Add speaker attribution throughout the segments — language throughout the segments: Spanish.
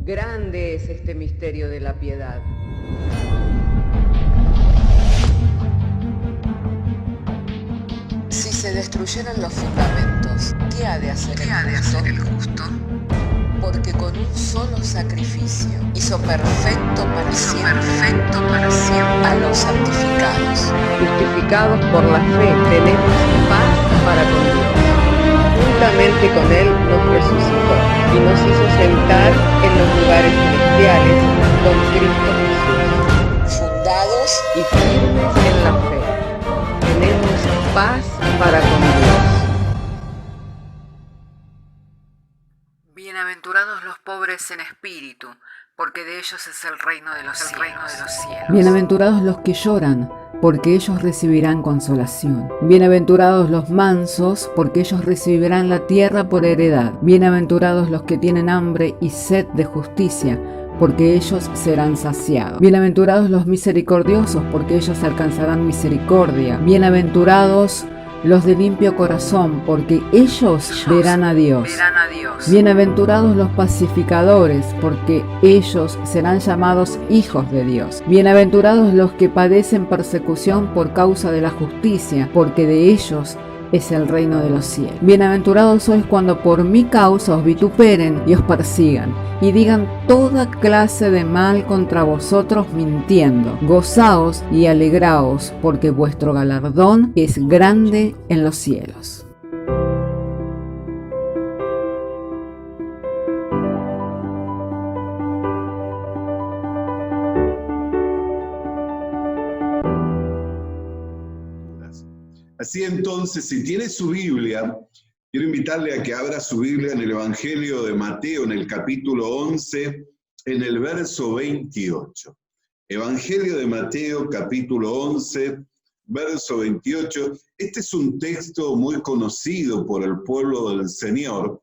Speaker 1: Grande es este misterio de la piedad.
Speaker 2: Si se destruyeran los fundamentos, ¿qué ha de hacer el justo? Porque con un solo sacrificio hizo perfecto para siempre a los santificados.
Speaker 1: Justificados por la fe, tenemos paz para con Dios. Juntamente con Él nos resucitó y nos hizo sentar en los lugares celestiales con Cristo Jesús.
Speaker 2: Fundados
Speaker 1: Y firmes en la fe, tenemos paz para con Dios.
Speaker 2: Bienaventurados los pobres en espíritu, porque de ellos es el reino de los cielos.
Speaker 3: Bienaventurados los que lloran, porque ellos recibirán consolación. Bienaventurados los mansos, porque ellos recibirán la tierra por heredad. Bienaventurados los que tienen hambre y sed de justicia, porque ellos serán saciados. Bienaventurados los misericordiosos, porque ellos alcanzarán misericordia. Bienaventurados los de limpio corazón, porque ellos verán a Dios. Bienaventurados los pacificadores, porque ellos serán llamados hijos de Dios. Bienaventurados los que padecen persecución por causa de la justicia, porque de ellos es el reino de los cielos. Bienaventurados sois cuando por mi causa os vituperen y os persigan, y digan toda clase de mal contra vosotros mintiendo. Gozaos y alegraos, porque vuestro galardón es grande en los cielos.
Speaker 4: Así entonces, si tiene su Biblia, quiero invitarle a que abra su Biblia en el Evangelio de Mateo, en el capítulo 11, en el verso 28. Evangelio de Mateo, capítulo 11, verso 28. Este es un texto muy conocido por el pueblo del Señor,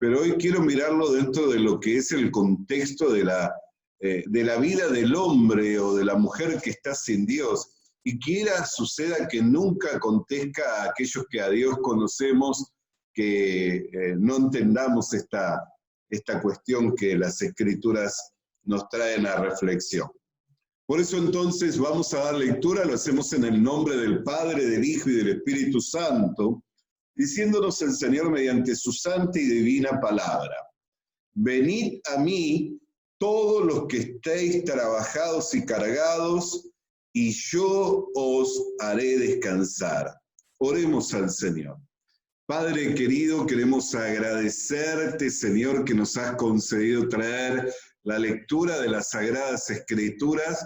Speaker 4: pero hoy quiero mirarlo dentro de lo que es el contexto de la vida del hombre o de la mujer que está sin Dios. Y quiera suceda que nunca acontezca a aquellos que a Dios conocemos que no entendamos esta cuestión que las Escrituras nos traen a reflexión. Por eso entonces vamos a dar lectura, lo hacemos en el nombre del Padre, del Hijo y del Espíritu Santo, diciéndonos el Señor mediante su santa y divina palabra: venid a mí todos los que estéis trabajados y cargados, y yo os haré descansar. Oremos al Señor. Padre querido, queremos agradecerte, Señor, que nos has concedido traer la lectura de las Sagradas Escrituras.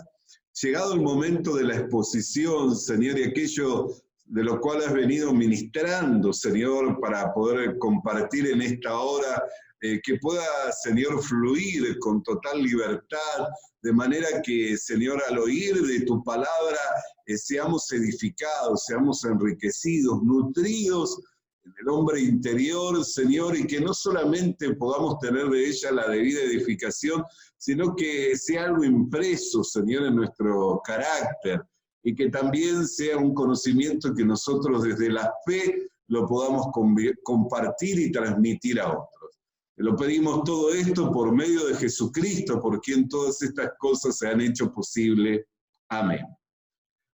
Speaker 4: Llegado el momento de la exposición, Señor, y aquello de lo cual has venido ministrando, Señor, para poder compartir en esta hora, que pueda, Señor, fluir con total libertad, de manera que, Señor, al oír de tu palabra, seamos edificados, seamos enriquecidos, nutridos en el hombre interior, Señor, y que no solamente podamos tener de ella la debida edificación, sino que sea algo impreso, Señor, en nuestro carácter, y que también sea un conocimiento que nosotros desde la fe lo podamos compartir y transmitir a otros. Lo pedimos todo esto por medio de Jesucristo, por quien todas estas cosas se han hecho posible. Amén.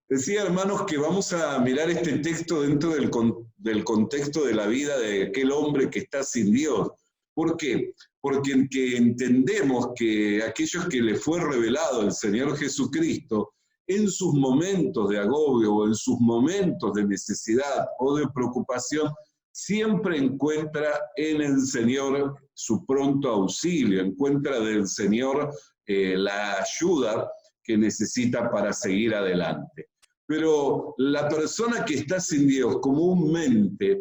Speaker 4: Decía, hermanos, que vamos a mirar este texto dentro del contexto de la vida de aquel hombre que está sin Dios. ¿Por qué? Porque entendemos que aquellos que le fue revelado el Señor Jesucristo, en sus momentos de agobio o en sus momentos de necesidad o de preocupación, siempre encuentra en el Señor su pronto auxilio, encuentra del Señor la ayuda que necesita para seguir adelante. Pero la persona que está sin Dios comúnmente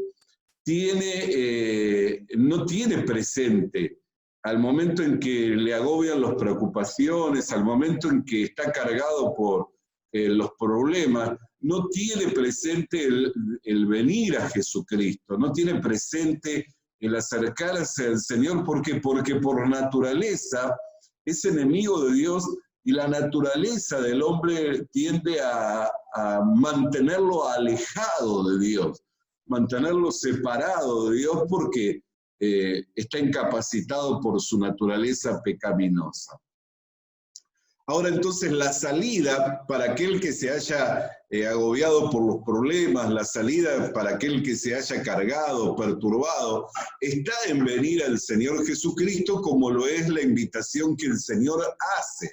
Speaker 4: no tiene presente, al momento en que le agobian las preocupaciones, al momento en que está cargado por los problemas, no tiene presente el venir a Jesucristo, no tiene presente el acercarse al Señor. ¿Por qué? Porque por naturaleza es enemigo de Dios, y la naturaleza del hombre tiende a mantenerlo alejado de Dios, mantenerlo separado de Dios. ¿Por qué? está incapacitado por su naturaleza pecaminosa. Ahora entonces la salida para aquel que se haya agobiado por los problemas, la salida para aquel que se haya cargado, perturbado, está en venir al Señor Jesucristo, como lo es la invitación que el Señor hace.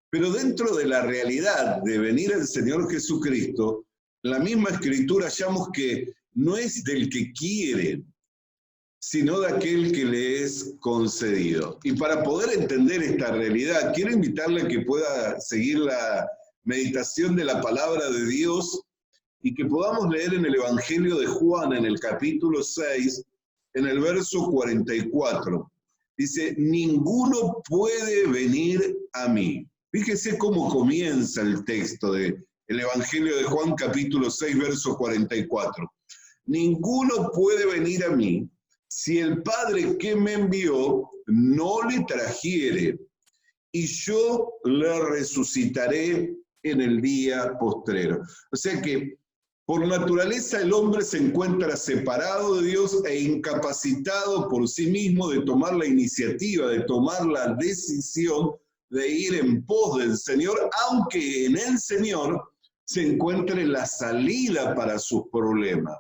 Speaker 4: Pero dentro de la realidad de venir al Señor Jesucristo, la misma Escritura hallamos que no es del que quiere, sino de aquel que le es concedido. Y para poder entender esta realidad, quiero invitarle a que pueda seguir la meditación de la palabra de Dios y que podamos leer en el Evangelio de Juan, en el capítulo 6, en el verso 44. Dice, ninguno puede venir a mí. Fíjese cómo comienza el texto del Evangelio de Juan, capítulo 6, verso 44. Ninguno puede venir a mí si el Padre que me envió no le trajere, y yo le resucitaré en el día postrero. O sea que por naturaleza el hombre se encuentra separado de Dios e incapacitado por sí mismo de tomar la iniciativa, de tomar la decisión de ir en pos del Señor, aunque en el Señor se encuentre la salida para sus problemas.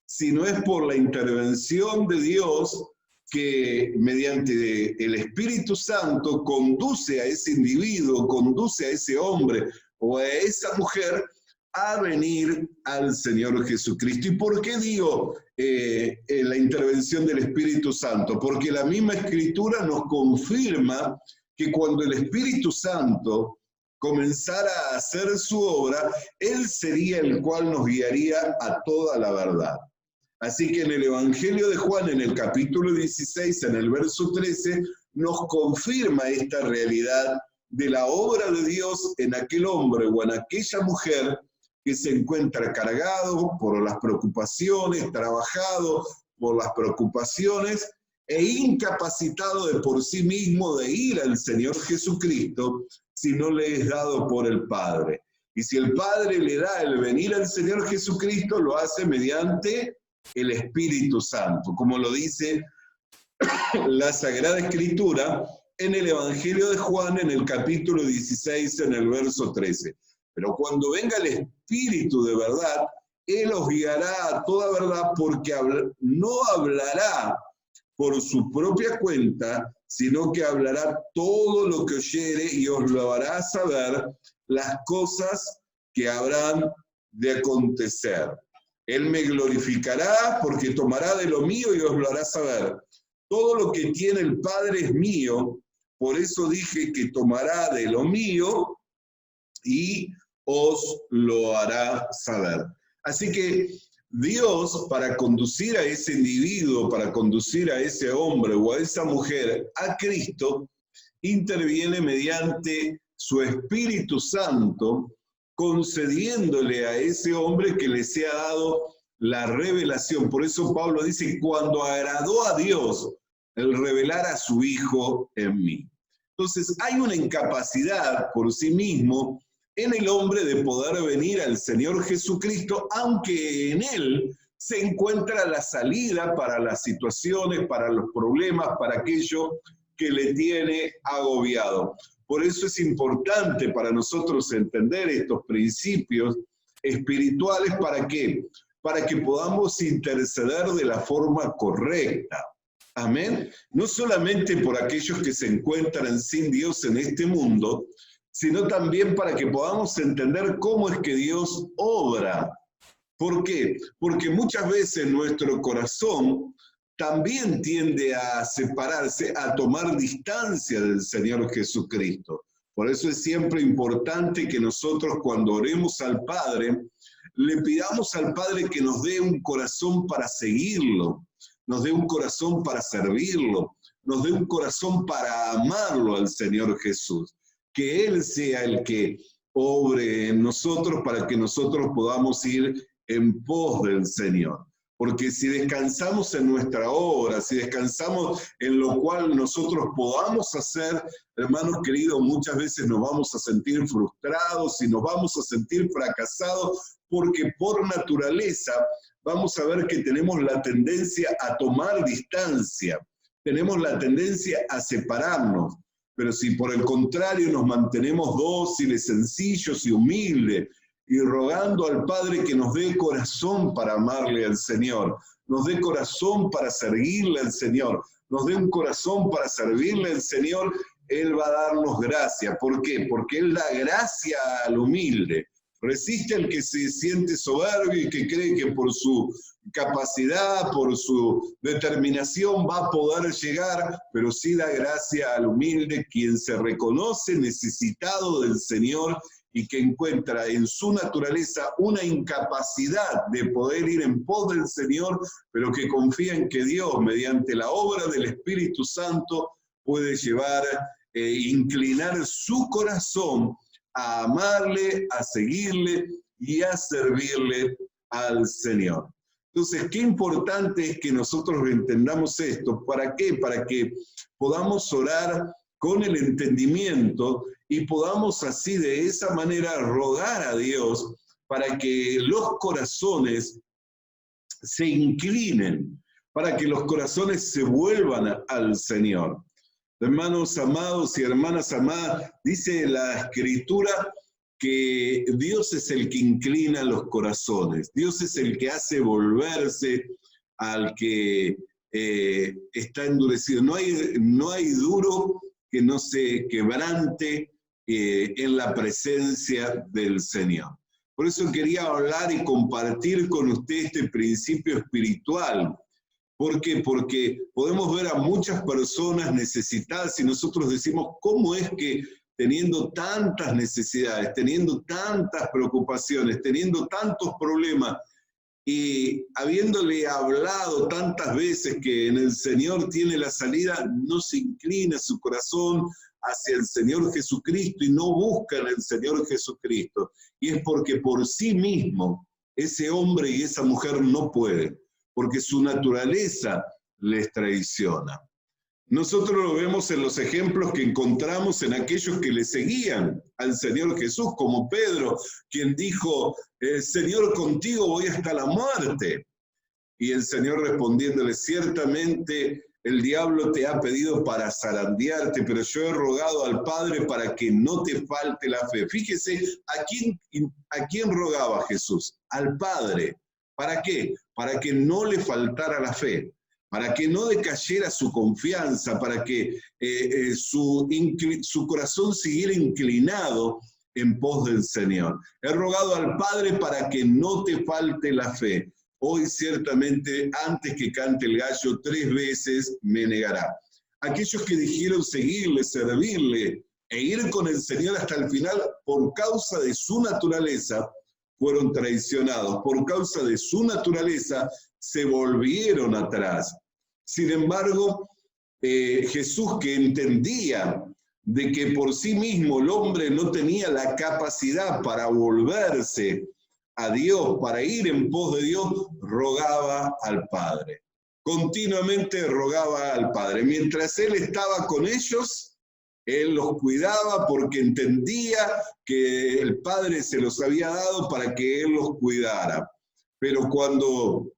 Speaker 4: Si no es por la intervención de Dios que mediante el Espíritu Santo conduce a ese individuo, conduce a ese hombre o a esa mujer a venir al Señor Jesucristo. ¿Y por qué digo la intervención del Espíritu Santo? Porque la misma Escritura nos confirma que cuando el Espíritu Santo comenzara a hacer su obra, Él sería el cual nos guiaría a toda la verdad. Así que en el Evangelio de Juan, en el capítulo 16, en el verso 13, nos confirma esta realidad de la obra de Dios en aquel hombre o en aquella mujer que se encuentra cargado por las preocupaciones, trabajado por las preocupaciones e incapacitado de por sí mismo de ir al Señor Jesucristo si no le es dado por el Padre. Y si el Padre le da el venir al Señor Jesucristo, lo hace mediante el Espíritu Santo, como lo dice la Sagrada Escritura en el Evangelio de Juan, en el capítulo 16, en el verso 13. Pero cuando venga el Espíritu de verdad, Él os guiará a toda verdad, porque no hablará por su propia cuenta, sino que hablará todo lo que oyere y os lo hará saber las cosas que habrán de acontecer. Él me glorificará porque tomará de lo mío y os lo hará saber. Todo lo que tiene el Padre es mío, por eso dije que tomará de lo mío y os lo hará saber. Así que Dios, para conducir a ese individuo, para conducir a ese hombre o a esa mujer a Cristo, interviene mediante su Espíritu Santo, concediéndole a ese hombre que le sea dado la revelación. Por eso Pablo dice, cuando agradó a Dios el revelar a su Hijo en mí. Entonces hay una incapacidad por sí mismo en el hombre de poder venir al Señor Jesucristo, aunque en Él se encuentra la salida para las situaciones, para los problemas, para aquello que le tiene agobiado. Por eso es importante para nosotros entender estos principios espirituales. ¿Para qué? Para que podamos interceder de la forma correcta. Amén. No solamente por aquellos que se encuentran sin Dios en este mundo, sino también para que podamos entender cómo es que Dios obra. ¿Por qué? Porque muchas veces nuestro corazón también tiende a separarse, a tomar distancia del Señor Jesucristo. Por eso es siempre importante que nosotros, cuando oremos al Padre, le pidamos al Padre que nos dé un corazón para seguirlo, nos dé un corazón para servirlo, nos dé un corazón para amarlo al Señor Jesús. Que Él sea el que obre en nosotros para que nosotros podamos ir en pos del Señor. Porque si descansamos en nuestra obra, si descansamos en lo cual nosotros podamos hacer, hermanos queridos, muchas veces nos vamos a sentir frustrados y nos vamos a sentir fracasados, porque por naturaleza vamos a ver que tenemos la tendencia a tomar distancia, tenemos la tendencia a separarnos. Pero si por el contrario nos mantenemos dóciles, sencillos y humildes, y rogando al Padre que nos dé corazón para amarle al Señor, nos dé corazón para servirle al Señor, nos dé un corazón para servirle al Señor, Él va a darnos gracia. ¿Por qué? Porque Él da gracia al humilde. Resiste al que se siente soberbio y que cree que por su capacidad, por su determinación va a poder llegar, pero sí da gracia al humilde, quien se reconoce necesitado del Señor y que encuentra en su naturaleza una incapacidad de poder ir en pos del Señor, pero que confía en que Dios, mediante la obra del Espíritu Santo, puede llevar, inclinar su corazón a amarle, a seguirle y a servirle al Señor. Entonces, qué importante es que nosotros entendamos esto. ¿Para qué? Para que podamos orar con el entendimiento y podamos así de esa manera rogar a Dios para que los corazones se inclinen, para que los corazones se vuelvan al Señor. Hermanos amados y hermanas amadas, dice la Escritura que Dios es el que inclina los corazones, Dios es el que hace volverse al que está endurecido. No hay duro que no se quebrante en la presencia del Señor. Por eso quería hablar y compartir con usted este principio espiritual. ¿Por qué? Porque podemos ver a muchas personas necesitadas y nosotros decimos, ¿cómo es que teniendo tantas necesidades, teniendo tantas preocupaciones, teniendo tantos problemas y habiéndole hablado tantas veces que en el Señor tiene la salida, no se inclina su corazón hacia el Señor Jesucristo y no busca en el Señor Jesucristo? Y es porque por sí mismo ese hombre y esa mujer no pueden, porque su naturaleza les traiciona. Nosotros lo vemos en los ejemplos que encontramos en aquellos que le seguían al Señor Jesús, como Pedro, quien dijo, Señor, contigo voy hasta la muerte. Y el Señor respondiéndole, ciertamente el diablo te ha pedido para zarandearte, pero yo he rogado al Padre para que no te falte la fe. Fíjese, ¿a quién rogaba Jesús? Al Padre. ¿Para qué? Para que no le faltara la fe, para que no decayera su confianza, para que su corazón siguiera inclinado en pos del Señor. He rogado al Padre para que no te falte la fe. Hoy ciertamente, antes que cante el gallo 3 veces, me negará. Aquellos que dijeron seguirle, servirle e ir con el Señor hasta el final, por causa de su naturaleza, fueron traicionados. Por causa de su naturaleza, se volvieron atrás. Sin embargo, Jesús, que entendía de que por sí mismo el hombre no tenía la capacidad para volverse a Dios, para ir en pos de Dios, rogaba al Padre. Continuamente rogaba al Padre. Mientras Él estaba con ellos, Él los cuidaba porque entendía que el Padre se los había dado para que Él los cuidara. Pero cuando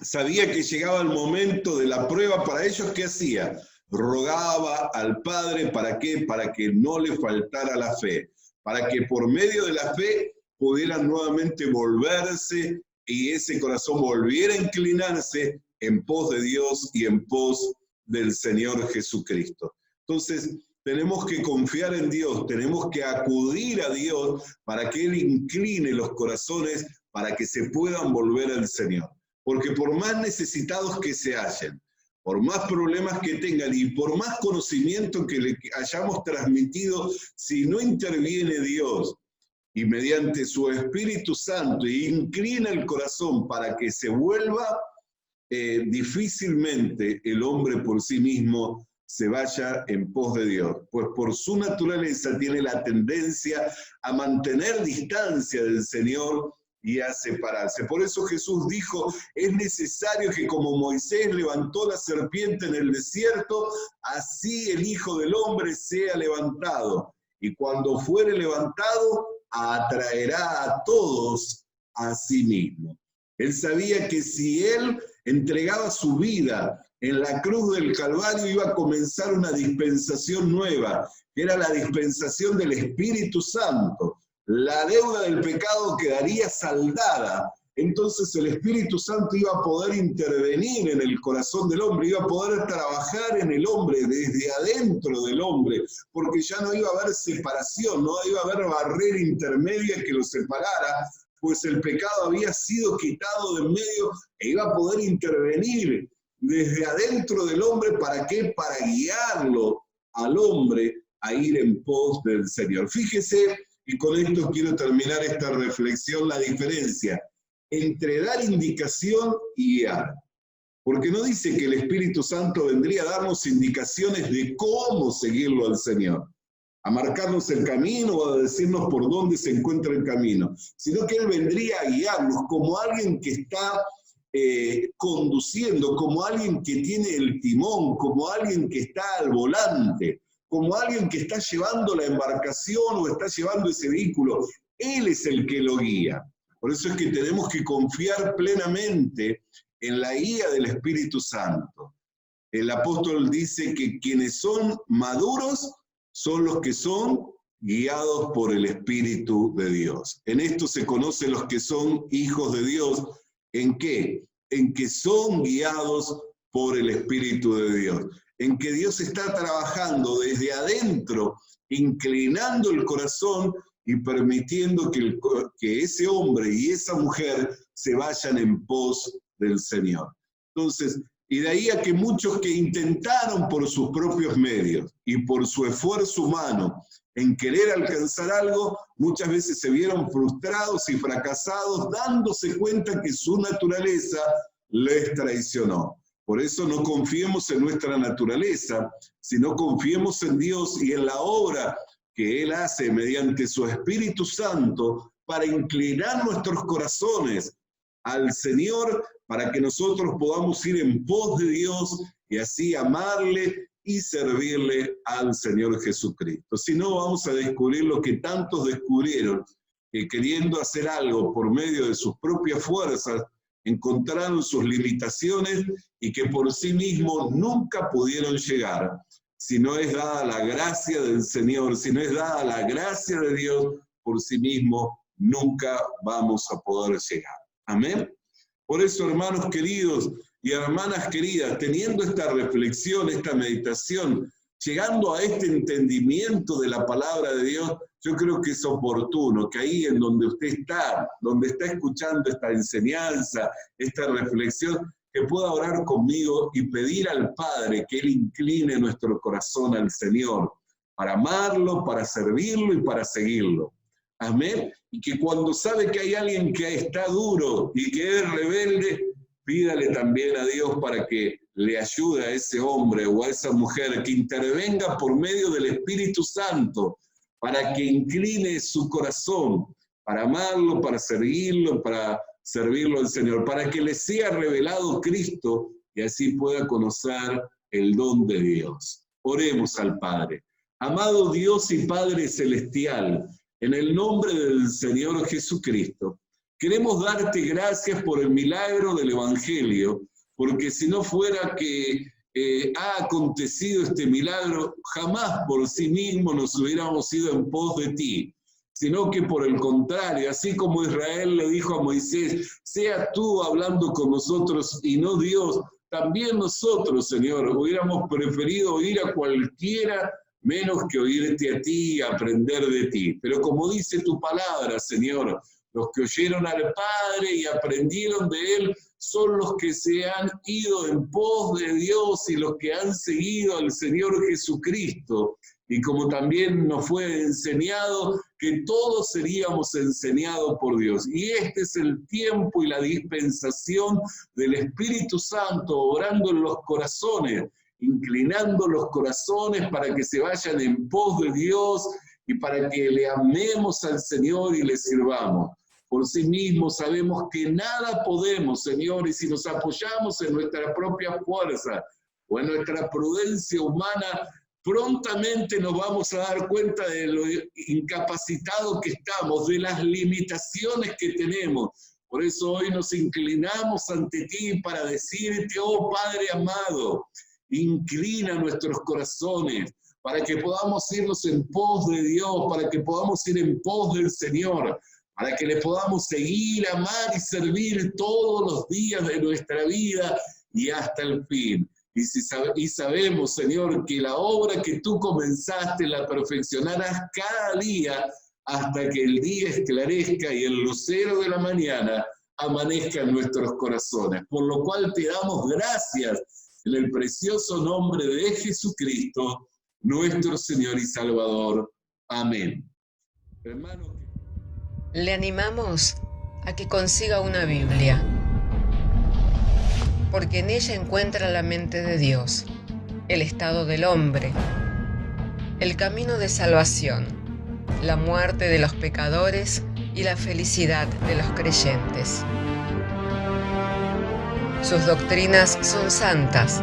Speaker 4: sabía que llegaba el momento de la prueba para ellos, ¿qué hacía? Rogaba al Padre, ¿para qué? Para que no le faltara la fe, para que por medio de la fe pudieran nuevamente volverse y ese corazón volviera a inclinarse en pos de Dios y en pos del Señor Jesucristo. Entonces, tenemos que confiar en Dios, tenemos que acudir a Dios para que Él incline los corazones para que se puedan volver al Señor. Porque por más necesitados que se hallen, por más problemas que tengan y por más conocimiento que le hayamos transmitido, si no interviene Dios y mediante su Espíritu Santo inclina el corazón para que se vuelva, difícilmente el hombre por sí mismo se vaya en pos de Dios, pues por su naturaleza tiene la tendencia a mantener distancia del Señor y a separarse. Por eso Jesús dijo, es necesario que como Moisés levantó la serpiente en el desierto, así el Hijo del Hombre sea levantado. Y cuando fuere levantado, atraerá a todos a sí mismo. Él sabía que si él entregaba su vida en la cruz del Calvario iba a comenzar una dispensación nueva, que era la dispensación del Espíritu Santo. La deuda del pecado quedaría saldada. Entonces el Espíritu Santo iba a poder intervenir en el corazón del hombre, iba a poder trabajar en el hombre, desde adentro del hombre, porque ya no iba a haber separación, no iba a haber barrera intermedia que lo separara, pues el pecado había sido quitado de en medio e iba a poder intervenir desde adentro del hombre. ¿Para qué? Para guiarlo al hombre a ir en pos del Señor. Fíjese, y con esto quiero terminar esta reflexión, la diferencia entre dar indicación y guiar. Porque no dice que el Espíritu Santo vendría a darnos indicaciones de cómo seguirlo al Señor, a marcarnos el camino o a decirnos por dónde se encuentra el camino, sino que Él vendría a guiarnos como alguien que está conduciendo, como alguien que tiene el timón, como alguien que está al volante, como alguien que está llevando la embarcación o está llevando ese vehículo. Él es el que lo guía. Por eso es que tenemos que confiar plenamente en la guía del Espíritu Santo. El apóstol dice que quienes son maduros son los que son guiados por el Espíritu de Dios. En esto se conocen los que son hijos de Dios. ¿En qué? En que son guiados por el Espíritu de Dios. En que Dios está trabajando desde adentro, inclinando el corazón y permitiendo que ese hombre y esa mujer se vayan en pos del Señor. Entonces, y de ahí a que muchos que intentaron por sus propios medios y por su esfuerzo humano en querer alcanzar algo, muchas veces se vieron frustrados y fracasados, dándose cuenta que su naturaleza les traicionó. Por eso no confiemos en nuestra naturaleza, sino confiemos en Dios y en la obra que Él hace mediante su Espíritu Santo para inclinar nuestros corazones al Señor, para que nosotros podamos ir en pos de Dios y así amarle y servirle al Señor Jesucristo. Si no, vamos a descubrir lo que tantos descubrieron, que queriendo hacer algo por medio de sus propias fuerzas, encontraron sus limitaciones y que por sí mismos nunca pudieron llegar. Si no es dada la gracia del Señor, si no es dada la gracia de Dios, por sí mismo nunca vamos a poder llegar. Amén. Por eso, hermanos queridos y hermanas queridas, teniendo esta reflexión, esta meditación, llegando a este entendimiento de la palabra de Dios, yo creo que es oportuno que ahí en donde usted está, donde está escuchando esta enseñanza, esta reflexión, que pueda orar conmigo y pedir al Padre que Él incline nuestro corazón al Señor, para amarlo, para servirlo y para seguirlo. Amén. Y que cuando sabe que hay alguien que está duro y que es rebelde, pídale también a Dios para que le ayude a ese hombre o a esa mujer, que intervenga por medio del Espíritu Santo, para que incline su corazón, para amarlo, para servirlo al Señor, para que le sea revelado Cristo y así pueda conocer el don de Dios. Oremos al Padre. Amado Dios y Padre Celestial, en el nombre del Señor Jesucristo, queremos darte gracias por el milagro del Evangelio, porque si no fuera que ha acontecido este milagro, jamás por sí mismo nos hubiéramos ido en pos de ti, sino que por el contrario, así como Israel le dijo a Moisés, sea tú hablando con nosotros y no Dios, también nosotros, Señor, hubiéramos preferido oír a cualquiera menos que oírte a ti y aprender de ti. Pero como dice tu palabra, Señor, los que oyeron al Padre y aprendieron de Él son los que se han ido en pos de Dios y los que han seguido al Señor Jesucristo. Y como también nos fue enseñado que todos seríamos enseñados por Dios. Y este es el tiempo y la dispensación del Espíritu Santo obrando en los corazones, inclinando los corazones para que se vayan en pos de Dios y para que le amemos al Señor y le sirvamos. Por sí mismos sabemos que nada podemos, Señor, y si nos apoyamos en nuestra propia fuerza o en nuestra prudencia humana, prontamente nos vamos a dar cuenta de lo incapacitados que estamos, de las limitaciones que tenemos, Por eso hoy nos inclinamos ante ti para decirte, oh Padre amado, inclina nuestros corazones para que podamos irnos en pos de Dios, para que podamos ir en pos del Señor, para que le podamos seguir, amar y servir todos los días de nuestra vida y hasta el fin. Y sabemos, Señor, que la obra que tú comenzaste la perfeccionarás cada día hasta que el día esclarezca y el lucero de la mañana amanezca en nuestros corazones. Por lo cual te damos gracias en el precioso nombre de Jesucristo, nuestro Señor y Salvador. Amén. Hermano,
Speaker 2: Le animamos a que consiga una Biblia, porque en ella encuentra la mente de Dios, el estado del hombre, el camino de salvación, la muerte de los pecadores y la felicidad de los creyentes. Sus doctrinas son santas,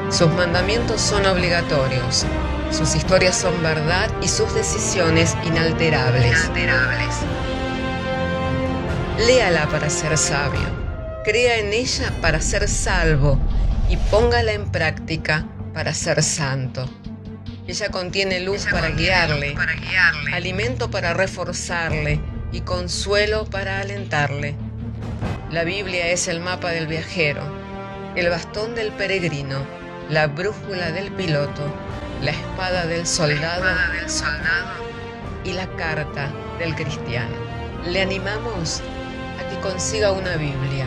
Speaker 2: sus mandamientos son obligatorios, sus historias son verdad y sus decisiones inalterables. Léala para ser sabio, crea en ella para ser salvo y póngala en práctica para ser santo. Ella contiene luz para guiarle, alimento para reforzarle y consuelo para alentarle. La Biblia es el mapa del viajero, el bastón del peregrino, la brújula del piloto, la espada del soldado y la carta del cristiano. Le animamos a que consiga una Biblia,